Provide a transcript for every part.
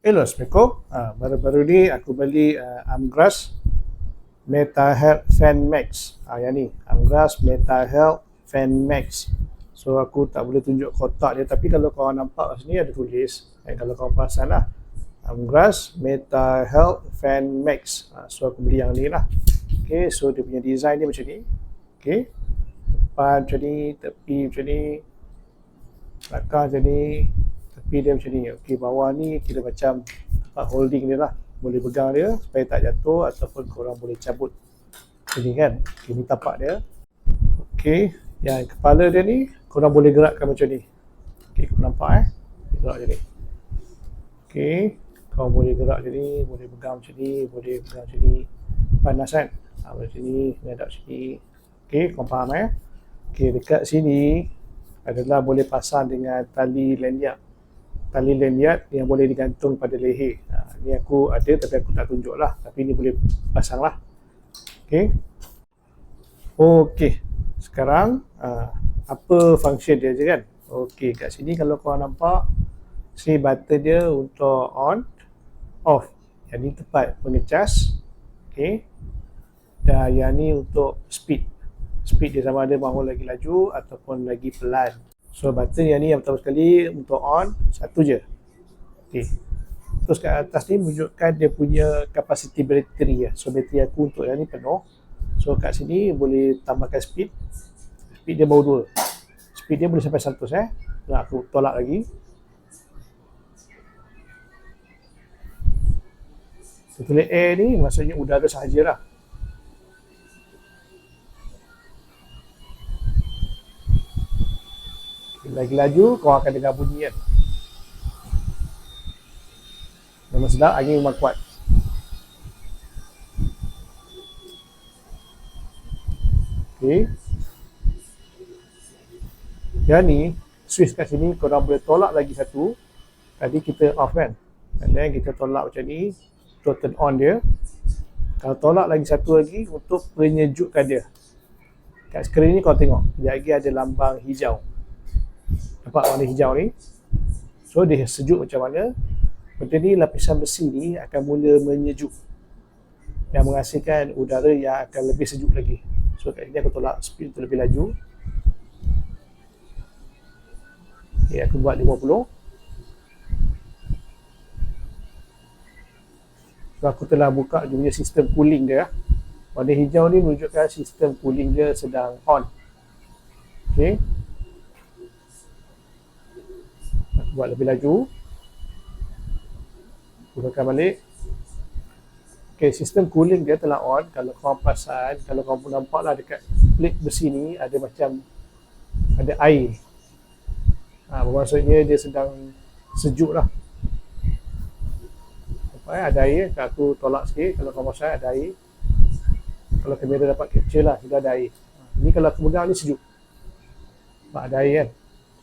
Hello, Assalamualaikum. Baru-baru ni aku beli Amgras Meta Health Fan Max. Yang ni, Amgras Meta Health Fan Max. So aku tak boleh tunjuk kotak dia, tapi kalau korang nampak kat sini ada tulis. Kalau korang perasan lah, Amgras Meta Health Fan Max. So aku beli yang ni lah. Okay, so dia punya design dia macam ni. Okay, depan macam ni, tepi macam ni, belakang macam ni, tepi dia macam ni. Okey, bawah ni kira macam tempat holding dia lah, boleh pegang dia supaya tak jatuh ataupun korang boleh cabut ini kan. Okay, ni tapak dia. Okey, yang kepala dia ni korang boleh gerakkan macam ni. Okey, korang nampak gerak macam ni. Okey, korang boleh gerak macam ni, boleh pegang macam ni, boleh pegang macam ni. Panas kan? Macam ni, ngadap sini. Okey, korang faham Okey, dekat sini adalah boleh pasang dengan tali lanyard. Tali lanyard yang boleh digantung pada leher. Ni aku ada tapi aku tak tunjuk lah. Tapi ni boleh pasang lah. Okay. Okay. Sekarang apa function dia je kan. Okay. Kat sini kalau korang nampak, sini button dia untuk on, off. Yang ni tempat mengecas. Okay. Dan yang ni untuk speed. Speed dia sama ada mahu lagi laju ataupun lagi pelan. So button yang ni yang pertama sekali untuk on, satu je. Okay. Terus kat atas ni menunjukkan dia punya capacity battery ya. So bateri aku untuk yang ni penuh. So kat sini boleh tambahkan speed. Speed dia baru 2. Speed dia boleh sampai 100 Nah, aku tolak lagi. Tulis air ni maksudnya udara sahajalah. Lagi laju, kau akan dengar bunyi kan. Memang sedap, angin memang kuat. Okay. Yang ni, switch kat sini, korang boleh tolak lagi satu. Tadi kita off kan. Dan then kita tolak macam ni, untuk turn on dia. Kalau tolak lagi satu lagi, untuk penyejukkan dia. Kat skrin ni kau tengok, sekejap lagi ada lambang hijau. Nampak warna hijau ni? So dia sejuk macam mana? Benda ni, lapisan besi ni akan mula menyejuk dan menghasilkan udara yang akan lebih sejuk lagi. So kat sini aku tolak speed tu lebih laju. Okay, aku buat 50. So aku telah buka dia punya sistem cooling dia. Warna hijau ni menunjukkan sistem cooling dia sedang on. Okay. Aku buat lebih laju. Gunakan balik. Okay, sistem cooling dia telah on. Kalau korang perasan, kalau korang pun nampak lah dekat plate besi ni ada macam ada air. Maksudnya dia sedang sejuk lah. Nampak ada air. Kalau aku tolak sikit, kalau korang perasan ada air. Kalau kamera dapat capture lah, sudah ada air. Ni kalau aku pegang ni sejuk. Nampak ada air kan?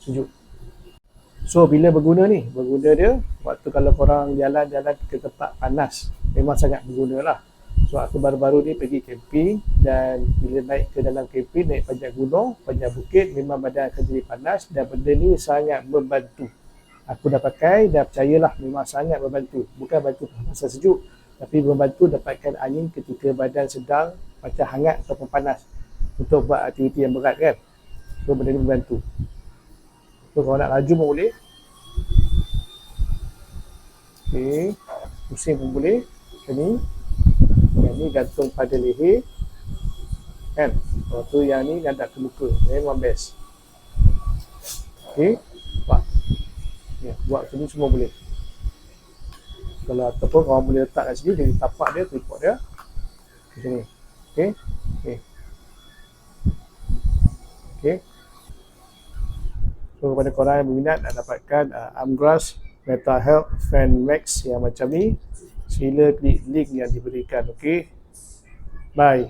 Sejuk. So bila berguna ni, berguna dia waktu kalau korang jalan-jalan ke tempat panas, memang sangat berguna lah. So aku baru-baru ni pergi camping, dan bila naik ke dalam camping, naik panjang gunung, panjang bukit, memang badan akan jadi panas, dan benda ni sangat membantu. Aku dah pakai, dah percayalah memang sangat membantu. Bukan bantu masa sejuk, tapi membantu dapatkan angin ketika badan sedang macam hangat ataupun panas untuk buat aktiviti yang berat kan. So benda ni membantu. So kalau nak laju pun boleh. Okay, pusing pun boleh. Macam ni. Yang ni gantung pada leher kan. Lepas tu yang ni ngadap ke muka. Memang best. Okay, buat. Ya, buat macam ni semua boleh. Kalau ataupun korang boleh letak kat sini, jadi tapak dia, tripod dia macam ni. Okay. Okay. Okay. So kepada korang yang berminat nak dapatkan Amgras Meta Health Fan Max yang macam ni, sila klik link yang diberikan. Okay, bye.